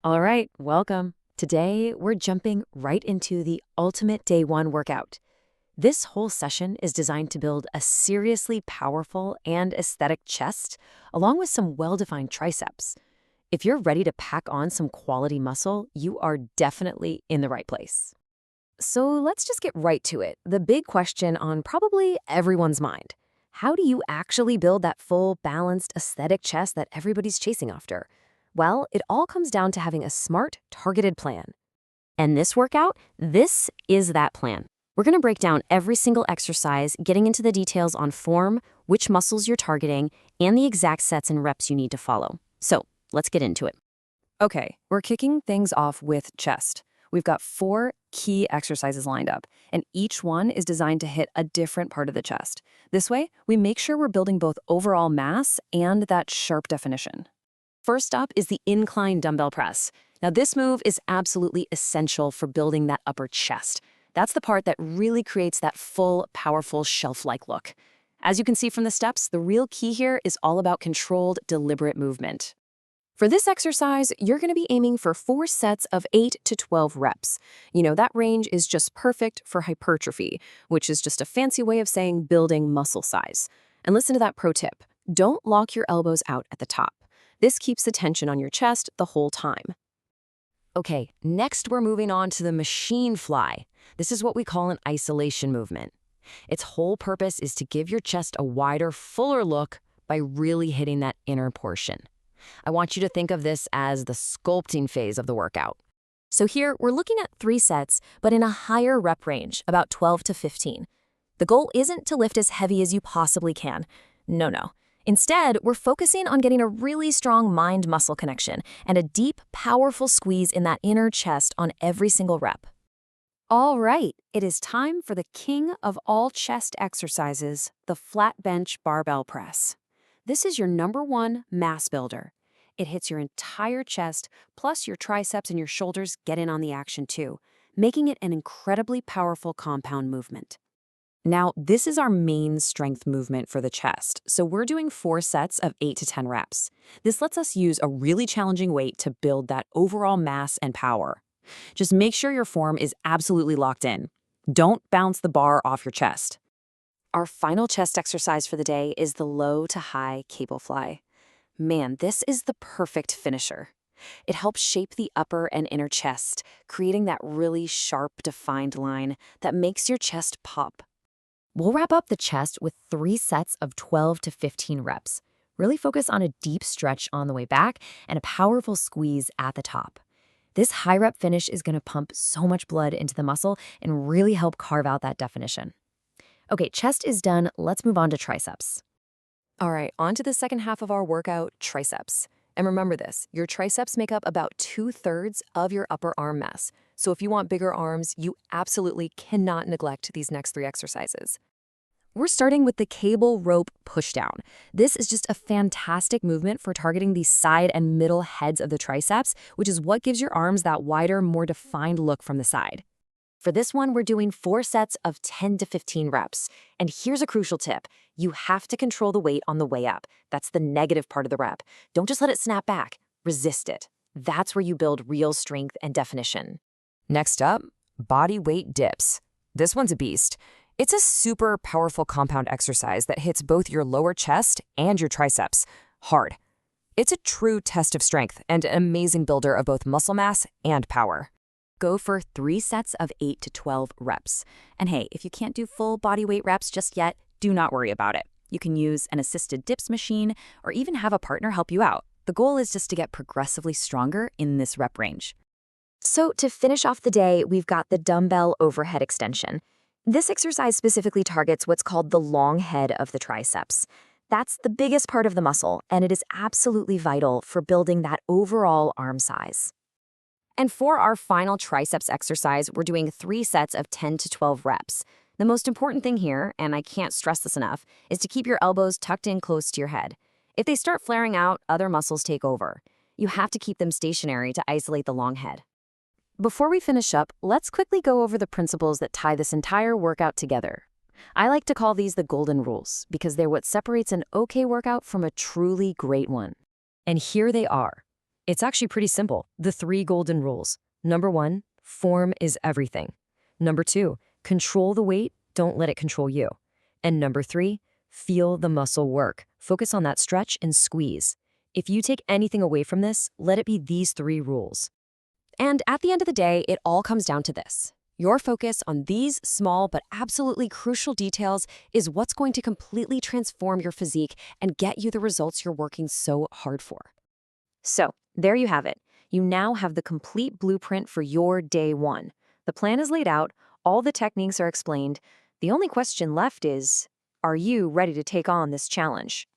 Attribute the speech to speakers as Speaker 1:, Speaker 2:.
Speaker 1: All right, welcome. Today, we're jumping right into the ultimate day one workout. This whole session is designed to build a seriously powerful and aesthetic chest, along with some well-defined triceps. If you're ready to pack on some quality muscle, you are definitely in the right place. So let's just get right to it. The big question on probably everyone's mind. How do you actually build that full, balanced, aesthetic chest that everybody's chasing after? Well, it all comes down to having a smart, targeted plan. And this is that plan. We're going to break down every single exercise, getting into the details on form, which muscles you're targeting, and the exact sets and reps you need to follow. So let's get into it. Okay, we're kicking things off with chest. We've got 4 key exercises lined up, and each one is designed to hit a different part of the chest. This way, we make sure we're building both overall mass and that sharp definition. First up is the Incline Dumbbell Press. Now, this move is absolutely essential for building that upper chest. That's the part that really creates that full, powerful, shelf-like look. As you can see from the steps, the real key here is all about controlled, deliberate movement. For this exercise, you're going to be aiming for 4 sets of 8 to 12 reps. That range is just perfect for hypertrophy, which is just a fancy way of saying building muscle size. And listen to that pro tip. Don't lock your elbows out at the top. This keeps the tension on your chest the whole time. Okay, next we're moving on to the machine fly. This is what we call an isolation movement. Its whole purpose is to give your chest a wider, fuller look by really hitting that inner portion. I want you to think of this as the sculpting phase of the workout. So here, we're looking at 3 sets, but in a higher rep range, about 12 to 15. The goal isn't to lift as heavy as you possibly can. No. Instead, we're focusing on getting a really strong mind-muscle connection and a deep, powerful squeeze in that inner chest on every single rep. All right, it is time for the king of all chest exercises, the flat bench barbell press. This is your #1 mass builder. It hits your entire chest, plus your triceps and your shoulders get in on the action too, making it an incredibly powerful compound movement. Now, this is our main strength movement for the chest, so we're doing 4 sets of 8 to 10 reps. This lets us use a really challenging weight to build that overall mass and power. Just make sure your form is absolutely locked in. Don't bounce the bar off your chest. Our final chest exercise for the day is the low to high cable fly. Man, this is the perfect finisher. It helps shape the upper and inner chest, creating that really sharp, defined line that makes your chest pop. We'll wrap up the chest with 3 sets of 12 to 15 reps. Really focus on a deep stretch on the way back and a powerful squeeze at the top. This high rep finish is going to pump so much blood into the muscle and really help carve out that definition. Okay, chest is done. Let's move on to triceps. All right, on to the second half of our workout, triceps. And remember this, your triceps make up about 2/3 of your upper arm mass. So if you want bigger arms, you absolutely cannot neglect these next 3 exercises. We're starting with the cable rope pushdown. This is just a fantastic movement for targeting the side and middle heads of the triceps, which is what gives your arms that wider, more defined look from the side. For this one, we're doing 4 sets of 10 to 15 reps. And here's a crucial tip. You have to control the weight on the way up. That's the negative part of the rep. Don't just let it snap back. Resist it. That's where you build real strength and definition. Next up, bodyweight dips. This one's a beast. It's a super powerful compound exercise that hits both your lower chest and your triceps hard. It's a true test of strength and an amazing builder of both muscle mass and power. Go for 3 sets of 8 to 12 reps. And hey, if you can't do full bodyweight reps just yet, do not worry about it. You can use an assisted dips machine or even have a partner help you out. The goal is just to get progressively stronger in this rep range. So to finish off the day, we've got the dumbbell overhead extension. This exercise specifically targets what's called the long head of the triceps. That's the biggest part of the muscle, and it is absolutely vital for building that overall arm size. And for our final triceps exercise, we're doing 3 sets of 10 to 12 reps. The most important thing here, and I can't stress this enough, is to keep your elbows tucked in close to your head. If they start flaring out, other muscles take over. You have to keep them stationary to isolate the long head. Before we finish up, let's quickly go over the principles that tie this entire workout together. I like to call these the golden rules because they're what separates an okay workout from a truly great one. And here they are. It's actually pretty simple. The 3 golden rules. Number 1, form is everything. Number 2, control the weight, don't let it control you. And number 3, feel the muscle work. Focus on that stretch and squeeze. If you take anything away from this, let it be these 3 rules.
Speaker 2: And at the end of the day, it all comes down to this. Your focus on these small but absolutely crucial details is what's going to completely transform your physique and get you the results you're working so hard for.
Speaker 1: So, there you have it. You now have the complete blueprint for your day 1. The plan is laid out, all the techniques are explained. The only question left is, are you ready to take on this challenge?